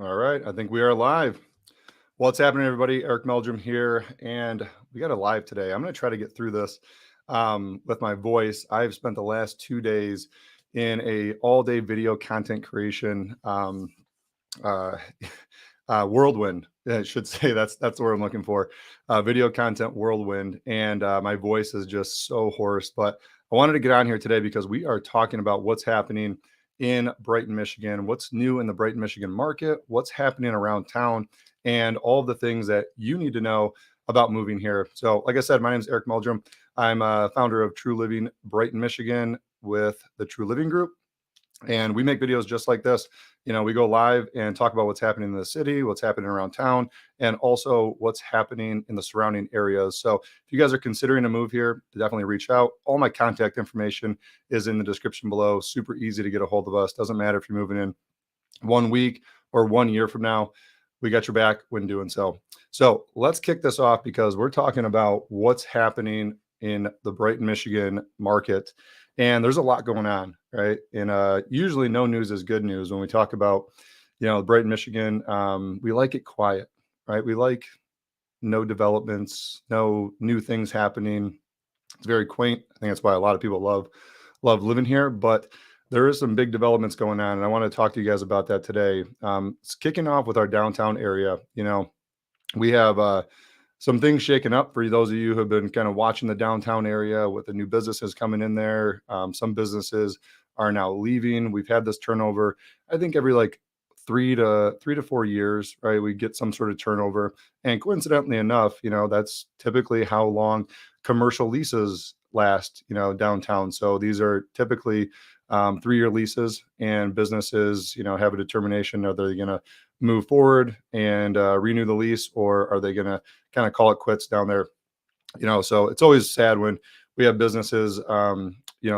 All right, I think we are live. What's happening, everybody? Eric Meldrum here, and we got a live today. I'm going to try to get through this with my voice. I've spent the last 2 days in a all-day video content creation uh, whirlwind. I should say that's the word I'm looking for. Video content whirlwind, and my voice is just so hoarse. But I wanted to get on here today because we are talking about what's happening in Brighton, Michigan, what's new in the Brighton, Michigan market, what's happening around town, and all of the things that you need to know about moving here. So, like I said, my name is Eric Meldrum. I'm a founder of True Living Brighton, Michigan with the True Living Group. And we make videos just like this. We go live and talk about what's happening in the city, what's happening around town, and also what's happening in the surrounding areas. So if you guys are considering a move here, definitely reach out. All my contact information is in the description below. Super easy to get a hold of us. Doesn't matter if you're moving in 1 week or 1 year from now. We got your back when doing so. So let's kick this off because we're talking about what's happening in the Brighton, Michigan market. And there's a lot going on, right? And usually no news is good news. When we talk about, Brighton, Michigan, we like it quiet, right? We like no developments, no new things happening. It's very quaint. I think that's why a lot of people love living here. But there is some big developments going on, and I want to talk to you guys about that today. It's kicking off with our downtown area. We have some things shaken up for those of you who have been kind of watching the downtown area with the new businesses coming in there. Some businesses are now leaving. We've had this turnover, I think every like 3 to 4 years, right? We get some sort of turnover. And coincidentally enough, that's typically how long commercial leases last, downtown. So these are typically 3-year leases, and businesses, have a determination of they're going to move forward and renew the lease, or are they going to kind of call it quits down there? So it's always sad when we have businesses,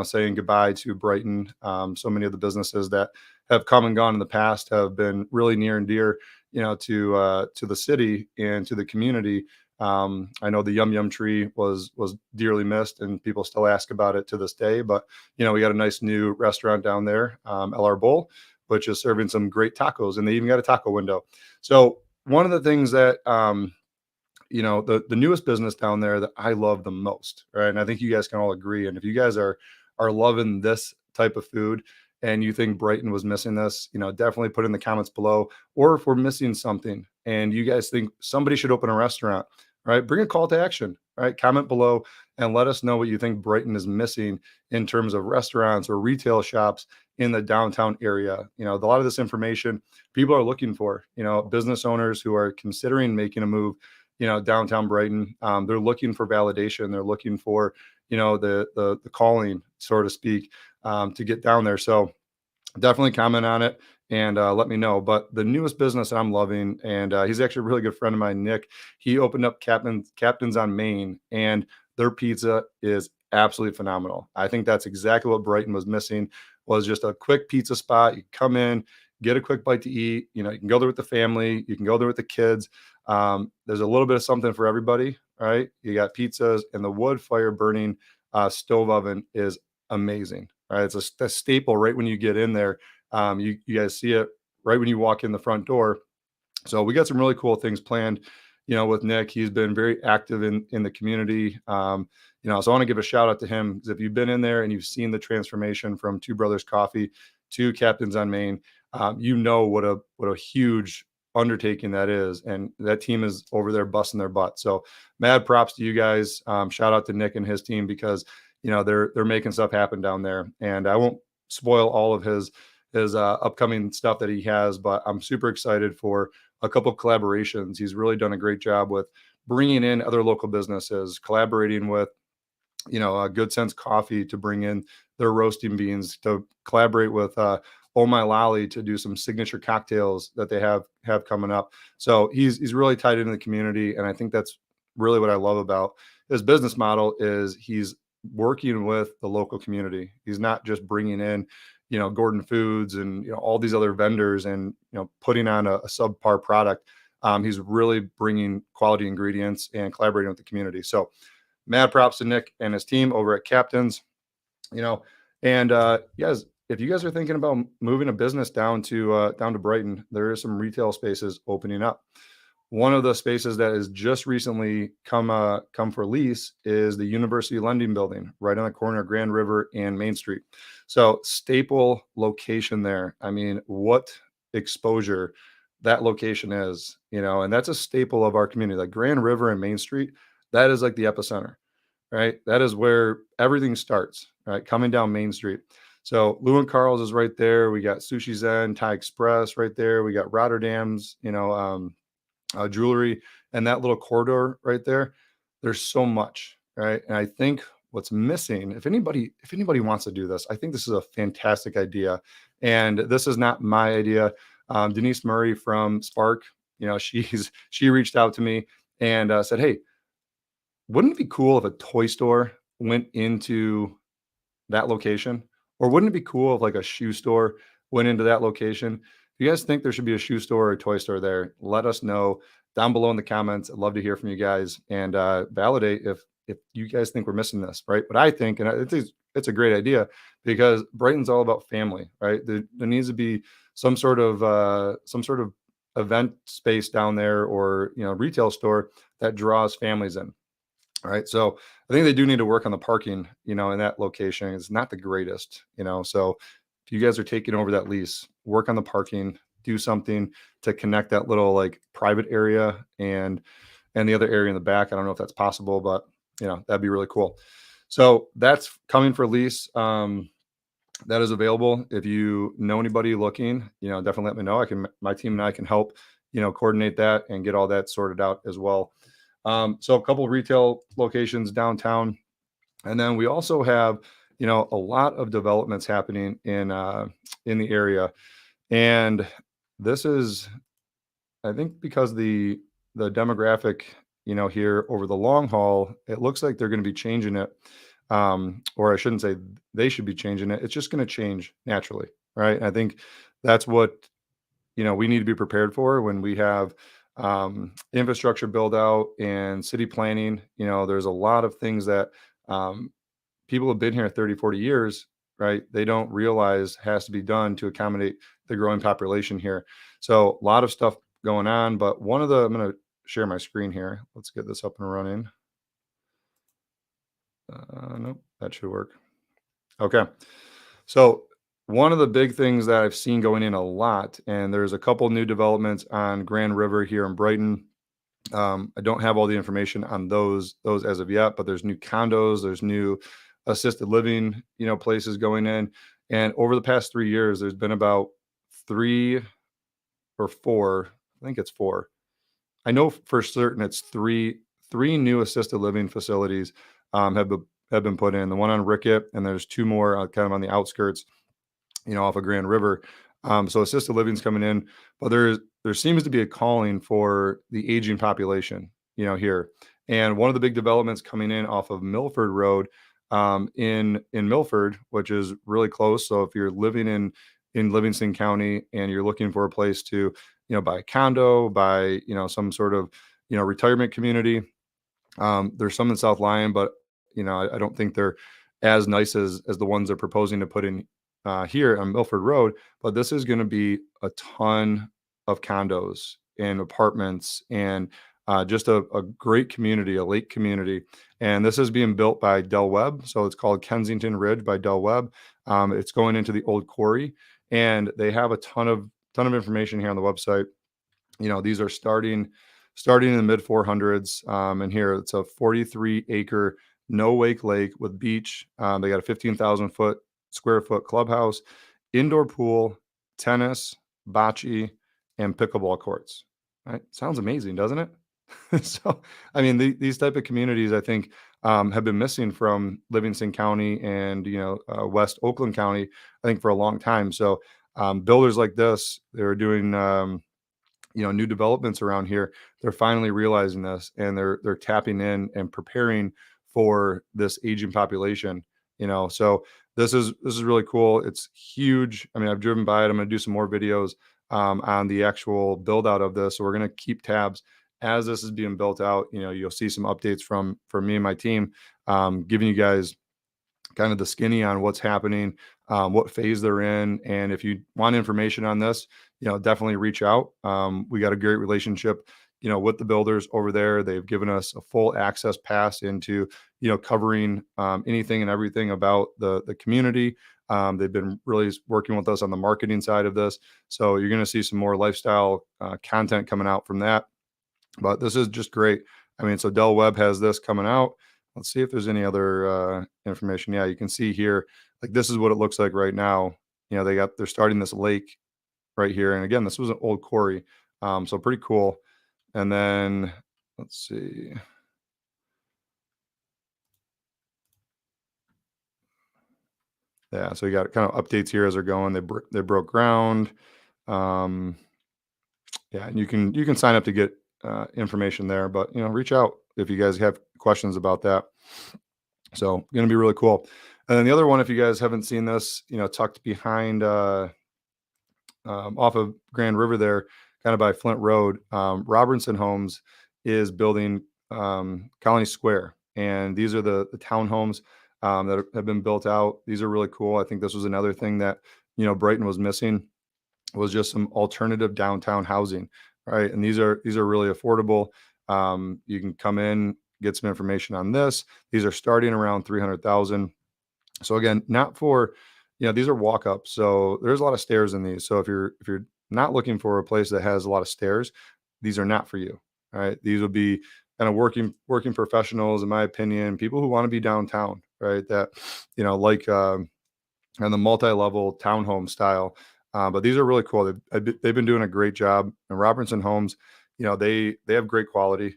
saying goodbye to Brighton. So many of the businesses that have come and gone in the past have been really near and dear, to the city and to the community. I know the Yum Yum Tree was dearly missed, and people still ask about it to this day. But we got a nice new restaurant down there, LR Bowl, which is serving some great tacos, and they even got a taco window. So one of the things that the newest business down there that I love the most, right? And I think you guys can all agree. And if you guys are loving this type of food, and you think Brighton was missing this, definitely put in the comments below. Or if we're missing something and you guys think somebody should open a restaurant, right? Bring a call to action, right? Comment below and let us know what you think Brighton is missing in terms of restaurants or retail shops in the downtown area. A lot of this information people are looking for, business owners who are considering making a move, downtown Brighton. They're looking for validation. They're looking for, the calling, so to speak, to get down there. So definitely comment on it and let me know. But the newest business I'm loving, and he's actually a really good friend of mine, Nick. He opened up Captain's on Main, and their pizza is absolutely phenomenal. I think that's exactly what Brighton was missing, was just a quick pizza spot. You come in, get a quick bite to eat. You can go there with the family. You can go there with the kids. There's a little bit of something for everybody, right? You got pizzas, and the wood fire burning stove oven is amazing, right? It's a staple right when you get in there. You guys see it right when you walk in the front door. So we got some really cool things planned, with Nick. He's been very active in the community. So I want to give a shout out to him, because if you've been in there and you've seen the transformation from Two Brothers Coffee to Captain's on Main, what a huge undertaking that is. And that team is over there busting their butt. So mad props to you guys. Shout out to Nick and his team, because they're making stuff happen down there. And I won't spoil all of his upcoming stuff that he has, but I'm super excited for a couple of collaborations. He's really done a great job with bringing in other local businesses, collaborating with Good Sense Coffee to bring in their roasting beans, to collaborate with Oh My Lolly to do some signature cocktails that they have coming up. So he's really tied into the community, and I think that's really what I love about his business model. Is he's working with the local community. He's not just bringing in Gordon Foods and all these other vendors and putting on a subpar product. He's really bringing quality ingredients and collaborating with the community. So mad props to Nick and his team over at Captain's. And you guys, if you guys are thinking about moving a business down to Brighton, there is some retail spaces opening up. One of the spaces that has just recently come for lease is the University Lending Building, right on the corner of Grand River and Main Street. So staple location there. I mean, what exposure that location is, and that's a staple of our community. Like Grand River and Main Street, that is like the epicenter, right? That is where everything starts, right? Coming down Main Street. So Lou and Carl's is right there. We got Sushi Zen, Thai Express right there. We got Rotterdam's, jewelry, and that little corridor right there. There's so much, right? And I think what's missing, if anybody wants to do this, I think this is a fantastic idea. And this is not my idea. Denise Murray from Spark, she reached out to me and said, "Hey, wouldn't it be cool if a toy store went into that location? Or wouldn't it be cool if like a shoe store went into that location? If you guys think there should be a shoe store or a toy store there, let us know down below in the comments. I'd love to hear from you guys and validate if you guys think we're missing this, right? But I think, and I think it's a great idea because Brighton's all about family, right? There needs to be some sort of event space down there or retail store that draws families in. All right. So I think they do need to work on the parking, in that location. It's not the greatest. So if you guys are taking over that lease, work on the parking, do something to connect that little like private area and the other area in the back. I don't know if that's possible, but that'd be really cool. So that's coming for lease. That is available. If you know anybody looking, definitely let me know. My team and I can help, coordinate that and get all that sorted out as well. So a couple of retail locations downtown. And then we also have, a lot of developments happening in the area. And this is, I think because the demographic, here over the long haul, it looks like they're going to be changing it. Or I shouldn't say they should be changing it. It's just going to change naturally. Right. And I think that's what, we need to be prepared for when we have infrastructure build out and city planning. There's a lot of things that people have been here 30, 40 years, right? They don't realize has to be done to accommodate the growing population here. So a lot of stuff going on, but I'm going to share my screen here. Let's get this up and running. Nope, that should work. Okay. So one of the big things that I've seen going in a lot, and there's a couple new developments on Grand River here in Brighton. I don't have all the information on those as of yet, but there's new condos, there's new assisted living, places going in. And over the past 3 years, there's been about 3 or 4, I think it's 4. I know for certain it's three new assisted living facilities have been put in. The one on Rickett, and there's 2 more kind of on the outskirts, off of Grand River. So assisted living's coming in, but there seems to be a calling for the aging population, here. And one of the big developments coming in off of Milford Road, in Milford, which is really close. So if you're living in Livingston County and you're looking for a place to, buy a condo, buy, some sort of, retirement community, there's some in South Lyon, but I don't think they're as nice as the ones they're proposing to put in here on Milford Road. But this is going to be a ton of condos and apartments and just a great community, a lake community. And this is being built by Del Webb. So it's called Kensington Ridge by Del Webb. It's going into the old quarry, and they have a ton of information here on the website. These are starting in the mid 400s. And here it's a 43 acre no wake lake with beach. They got a 15,000 square foot clubhouse, indoor pool, tennis, bocce, and pickleball courts. Right? Sounds amazing, doesn't it? So, I mean, these type of communities, I think, have been missing from Livingston County and West Oakland County, I think, for a long time. So, builders like this, they're doing new developments around here. They're finally realizing this, and they're tapping in and preparing for this aging population. So this is really cool. It's huge. I mean, I've driven by it. I'm going to do some more videos on the actual build out of this. So we're going to keep tabs as this is being built out. You'll see some updates from me and my team, giving you guys kind of the skinny on what's happening what phase they're in. And if you want information on this, definitely reach out. We got a great relationship, with the builders over there. They've given us a full access pass into, covering anything and everything about the community. They've been really working with us on the marketing side of this. So you're going to see some more lifestyle content coming out from that. But this is just great. I mean, so Del Webb has this coming out. Let's see if there's any other information. Yeah, you can see here, like this is what it looks like right now. They're starting this lake right here. And again, this was an old quarry. So pretty cool. And then let's see. Yeah, so you got kind of updates here as they're going. They broke ground. Um, yeah, and you can sign up to get information there, but reach out if you guys have questions about that. So going to be really cool. And then the other one, if you guys haven't seen this, tucked behind off of Grand River there, kind of by Flint Road, Robertson Homes is building Colony Square, and these are the townhomes that have been built out. These are really cool. I think this was another thing that Brighton was missing, was just some alternative downtown housing, right? And these are really affordable. You can come in, get some information on this. These are starting around 300,000. So again, not for, these are walk ups. So there's a lot of stairs in these. So if you're not looking for a place that has a lot of stairs, these are not for you. All right. These would be kind of working professionals, in my opinion, people who want to be downtown, right? That, like and the multi-level townhome style. But these are really cool. They've been doing a great job. And Robertson Homes, they have great quality.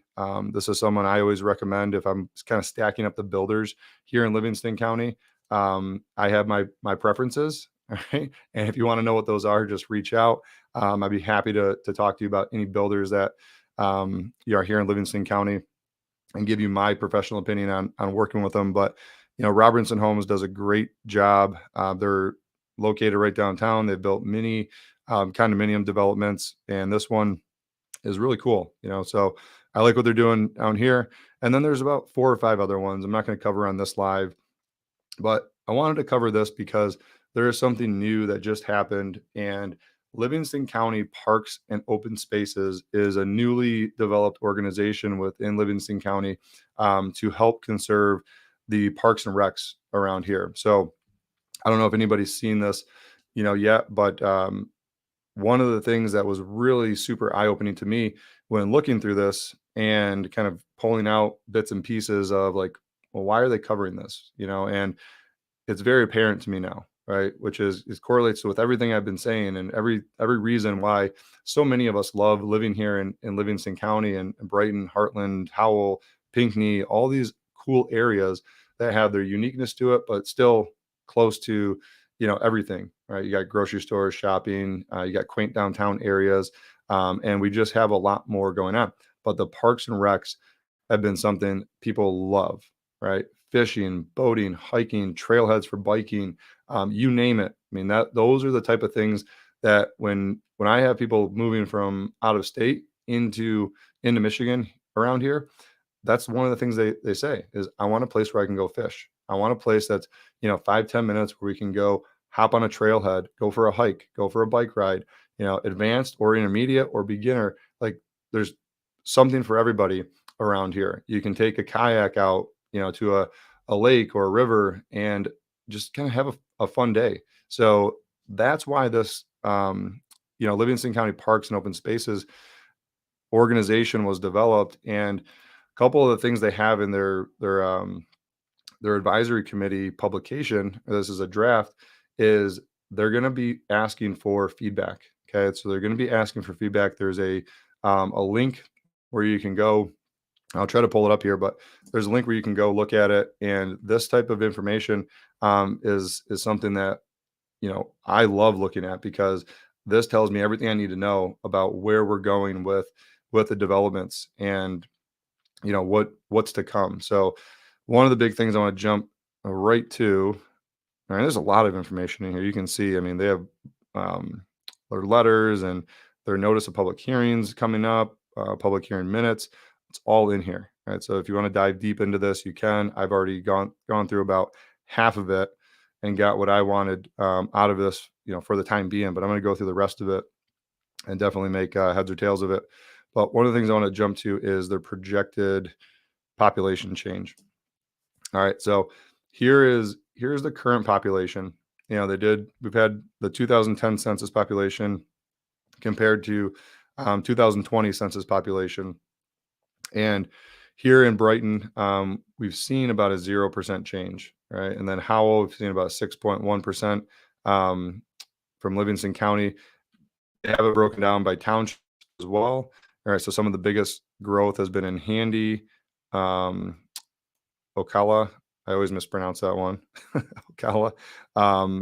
This is someone I always recommend if I'm kind of stacking up the builders here in Livingston County. I have my preferences. All right. And if you want to know what those are, just reach out. I'd be happy to talk to you about any builders that you are here in Livingston County and give you my professional opinion on working with them. But Robertson Homes does a great job. They're located right downtown. They've built many condominium developments, and this one is really cool. So I like what they're doing down here. And then there's about 4 or 5 other ones I'm not going to cover on this live, but I wanted to cover this because there is something new that just happened, and Livingston County Parks and Open Spaces is a newly developed organization within Livingston County to help conserve the parks and recs around here. So I don't know if anybody's seen this, yet, but one of the things that was really super eye-opening to me when looking through this and kind of pulling out bits and pieces of like, well, why are they covering this? And it's very apparent to me now, right? Which is correlates with everything I've been saying and every reason why so many of us love living here in Livingston County and Brighton, Heartland, Howell, Pinckney, all these cool areas that have their uniqueness to it, but still close to, everything, right? You got grocery stores, shopping, you got quaint downtown areas, and we just have a lot more going on. But the parks and recs have been something people love, right? Fishing, boating, hiking, trailheads for biking, you name it. I mean, those are the type of things that when I have people moving from out of state into Michigan around here, that's one of the things they say is, I want a place where I can go fish. I want a place that's 5-10 minutes where we can go hop on a trailhead, go for a hike, go for a bike ride, advanced or intermediate or beginner. Like there's something for everybody around here. You can take a kayak out, to a lake or a river and just kind of have a fun day. So that's why this, Livingston County Parks and Open Spaces organization was developed. And a couple of the things they have in their advisory committee publication, this is a draft, is they're going to be asking for feedback. Okay. So they're going to be asking for feedback. There's a link where you can go. I'll try to pull it up here, but there's a link where you can go look at it. And this type of information is something that, I love looking at, because this tells me everything I need to know about where we're going with the developments and, what's to come. So one of the big things I want to jump right to, and there's a lot of information in here. You can see, I mean, they have their letters and their notice of public hearings coming up, public hearing minutes. It's all in here, right? So if you want to dive deep into this, you can. I've already gone through about half of it. and got what I wanted out of this, for the time being. But I'm going to go through the rest of it and definitely make heads or tails of it. But one of the things I want to jump to is their projected population change. All right, so here's the current population. We've had the 2010 census population compared to 2020 census population. And here in Brighton, we've seen about a 0% change, right? And then Howell, we've seen about 6.1% from Livingston County. They have it broken down by township as well. All right, so some of the biggest growth has been in Handy, Ocala. I always mispronounce that one. Ocala.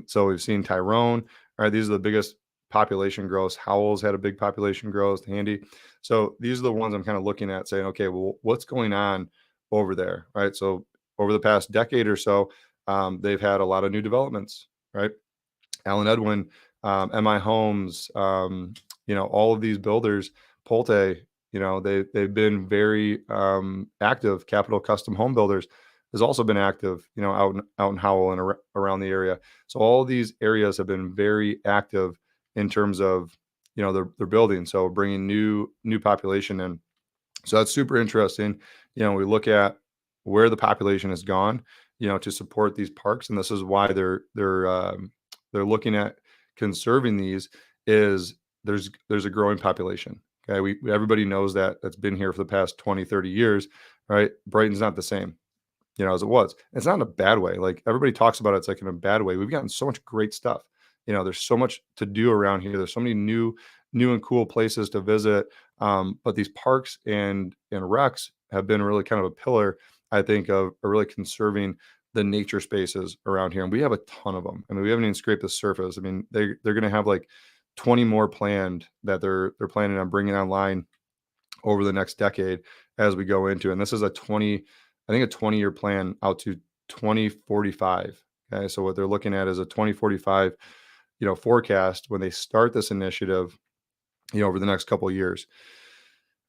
So we've seen Tyrone. All right, these are the biggest population growth. Howell's had a big population growth, Handy. So these are the ones I'm kind of looking at saying, okay, well, what's going on over there, right? So over the past decade or so, they've had a lot of new developments, right? Allen Edwin, MI Homes, all of these builders, Pulte, they've been very active. Capital Custom Home Builders has also been active, out in Howell and around the area. So all these areas have been very active in terms of, their building. So bringing new population in. So that's super interesting. We look at where the population has gone, to support these parks, and this is why they're looking at conserving these. Is there's a growing population. Okay, everybody knows that. That's been here for the past 20, 30 years, right? Brighton's not the same, as it was. It's not in a bad way. Like everybody talks about it, it's like in a bad way. We've gotten so much great stuff. There's so much to do around here. There's so many new and cool places to visit. But these parks and recs have been really kind of a pillar, I think, of really conserving the nature spaces around here. And we have a ton of them. I mean, we haven't even scraped the surface. I mean, they're going to have like 20 more planned that they're planning on bringing online over the next decade as we go into. And this is a 20-year plan out to 2045. Okay, so what they're looking at is a 2045, forecast when they start this initiative, over the next couple of years.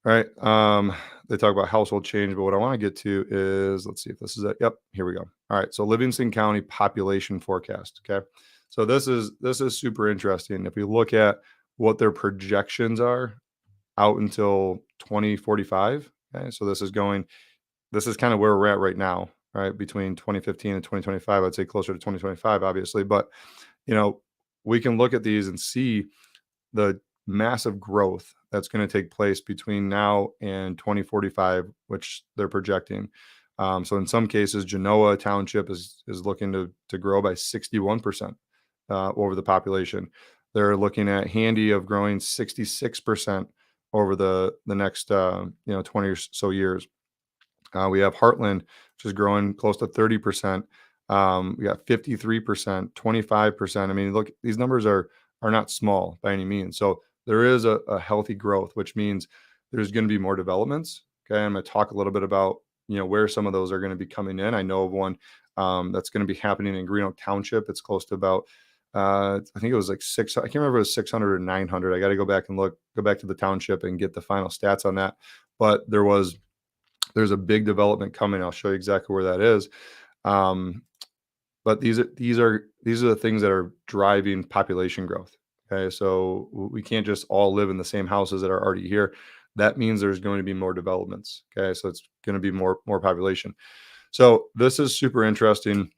All right. They talk about household change, but what I want to get to is, let's see if this is it. Yep, here we go. All right. So Livingston County population forecast. Okay. So this is super interesting. If we look at what their projections are out until 2045. Okay. So this is kind of where we're at right now, right? Between 2015 and 2025, I'd say closer to 2025, obviously. But, we can look at these and see the massive growth that's going to take place between now and 2045, which they're projecting. So in some cases, Genoa Township is looking to grow by 61% over the population. They're looking at Handy of growing 66% over the next 20 or so years. We have Heartland, which is growing close to 30%. We got 53%, 25%. I mean, look, these numbers are not small by any means. So there is a healthy growth, which means there's going to be more developments. Okay, I'm going to talk a little bit about where some of those are going to be coming in. I know of one that's going to be happening in Green Oak Township. It's close to about I think it was like I can't remember if it was 600 or 900. I got to go back to the township and get the final stats on that. But there's a big development coming. I'll show you exactly where that is. But these are the things that are driving population growth. Okay, so we can't just all live in the same houses that are already here. That means there's going to be more developments. Okay, so it's going to be more population. So this is super interesting.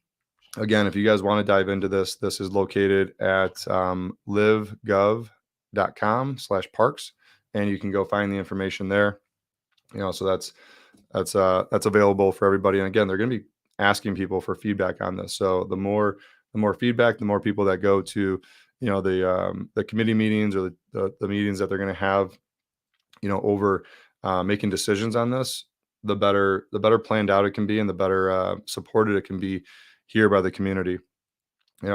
Again, if you guys want to dive into this is located at livegov.com/parks, and you can go find the information there. So that's available for everybody. And again, they're going to be asking people for feedback on this. So the more feedback, the more people that go to the committee meetings or the meetings that they're going to have over making decisions on this, the better planned out it can be, and the better supported it can be here by the community.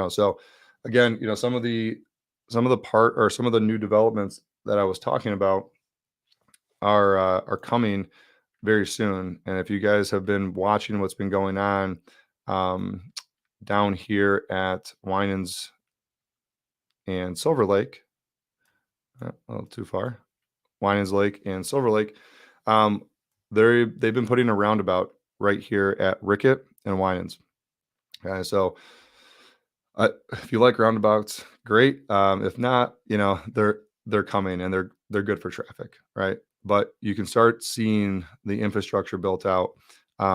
So again, some of the new developments that I was talking about are coming very soon. And if you guys have been watching what's been going on down here at Winans and Silver Lake, a little too far, Winans Lake and Silver Lake, they've been putting a roundabout right here at Rickett and Winans. Okay, so If you like roundabouts, great. If not, they're coming and they're good for traffic, right? But you can start seeing the infrastructure built out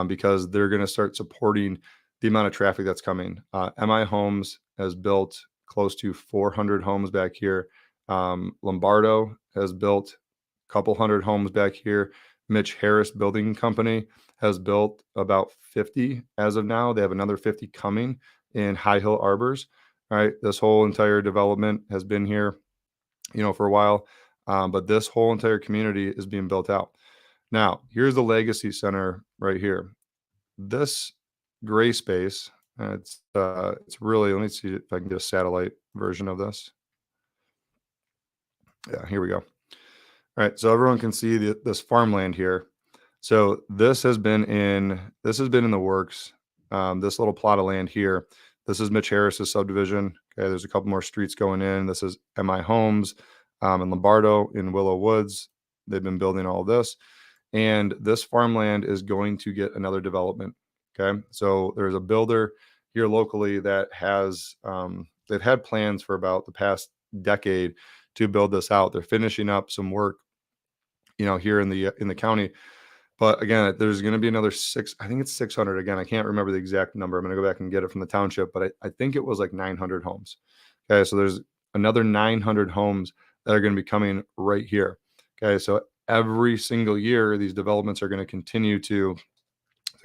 because they're going to start supporting the amount of traffic that's coming. MI Homes has built close to 400 homes back here. Lombardo has built a couple hundred homes back here. Mitch Harris Building Company has built about 50 as of now. They have another 50 coming in High Hill Arbors. All right, this whole entire development has been here, for a while, but this whole entire community is being built out. Now, here's the Legacy Center right here. This gray space, it's really. Let me see if I can get a satellite version of this. Yeah, here we go. All right, so everyone can see this farmland here. So this has been in the works. This little plot of land here. This is Mitch Harris's subdivision. Okay, there's a couple more streets going in. This is MI Homes in Lombardo in Willow Woods. They've been building all this, and this farmland is going to get another development. Okay, so there's a builder here locally that has they've had plans for about the past decade to build this out. They're finishing up some work, here in the county. But again, there's going to be another I think it's 600. Again, I can't remember the exact number. I'm going to go back and get it from the township, but I think it was like 900 homes. Okay, so there's another 900 homes that are going to be coming right here. Okay, so every single year, these developments are going to continue to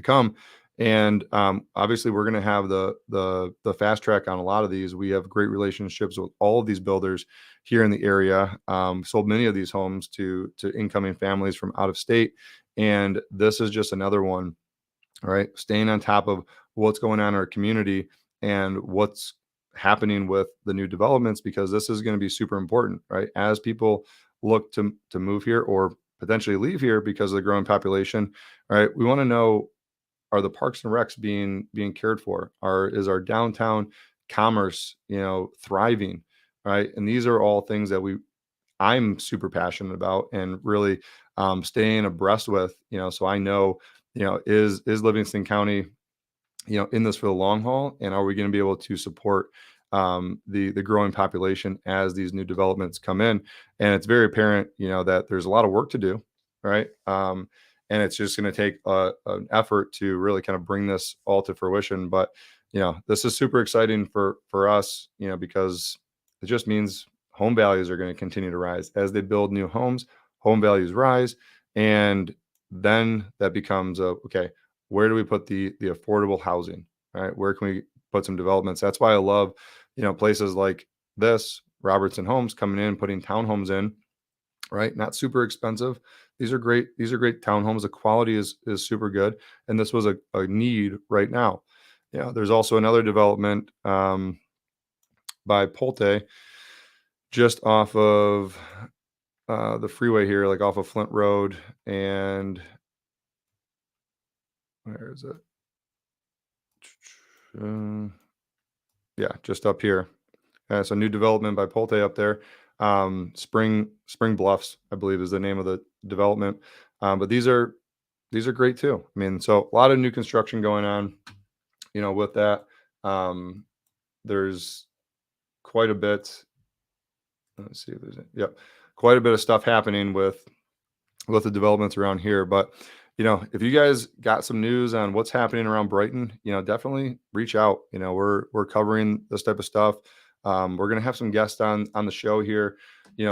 come. And obviously, we're going to have the fast track on a lot of these. We have great relationships with all of these builders here in the area. Sold many of these homes to incoming families from out of state, and this is just another one. All right, staying on top of what's going on in our community and what's happening with the new developments, because this is going to be super important, right? As people look to move here or potentially leave here because of the growing population, right? We want to know, are the parks and recs being cared for? Is our downtown commerce, thriving, right? And these are all things that I'm super passionate about and really staying abreast with, so I know, is Livingston County, in this for the long haul, and are we going to be able to support the growing population as these new developments come in? And it's very apparent, that there's a lot of work to do, right? And it's just going to take an effort to really kind of bring this all to fruition. But this is super exciting for us, because it just means home values are going to continue to rise as they build new homes. Home values rise, and then that becomes okay, where do we put the affordable housing, right? Where can we put some developments? That's why I love, places like this, Robertson Homes, coming in, putting townhomes in, right? Not super expensive. These are great townhomes. The quality is super good, and this was a need right now. There's also another development by Polte, just off of the freeway here, like off of Flint Road, and where is it? Yeah, just up here. It's a new development by Polte up there. Spring Bluffs, I believe, is the name of the development. But these are great too. I mean, so a lot of new construction going on, with that. There's quite a bit. Let's see if there's quite a bit of stuff happening with the developments around here. But if you guys got some news on what's happening around Brighton, definitely reach out. We're covering this type of stuff. We're gonna have some guests on the show here,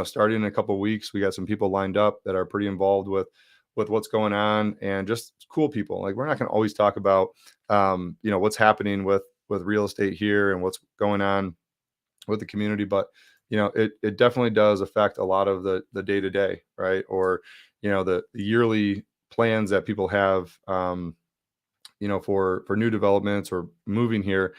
starting in a couple of weeks. We got some people lined up that are pretty involved with what's going on, and just cool people. Like, we're not gonna always talk about what's happening with real estate here and what's going on with the community, but it definitely does affect a lot of the day to day, right? Or the yearly plans that people have, for new developments or moving here.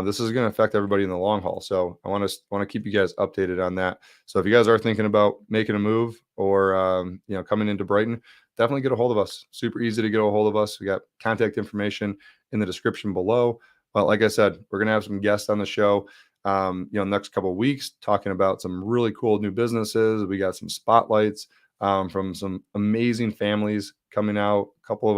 This is going to affect everybody in the long haul. So I want to keep you guys updated on that. So if you guys are thinking about making a move or coming into Brighton, definitely get a hold of us. Super easy to get a hold of us. We got contact information in the description below. But like I said, we're going to have some guests on the show, next couple of weeks, talking about some really cool new businesses. We got some spotlights from some amazing families coming out. A couple of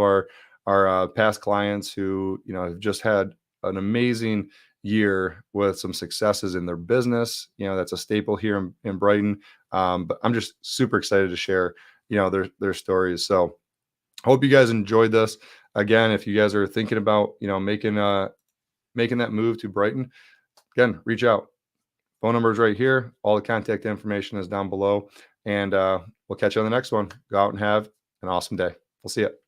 our past clients who have just had an amazing year with some successes in their business. That's a staple here in Brighton. But I'm just super excited to share, their stories. So hope you guys enjoyed this. Again, if you guys are thinking about, making that move to Brighton, again, reach out. Phone number is right here. All the contact information is down below. And we'll catch you on the next one. Go out and have an awesome day. We'll see you.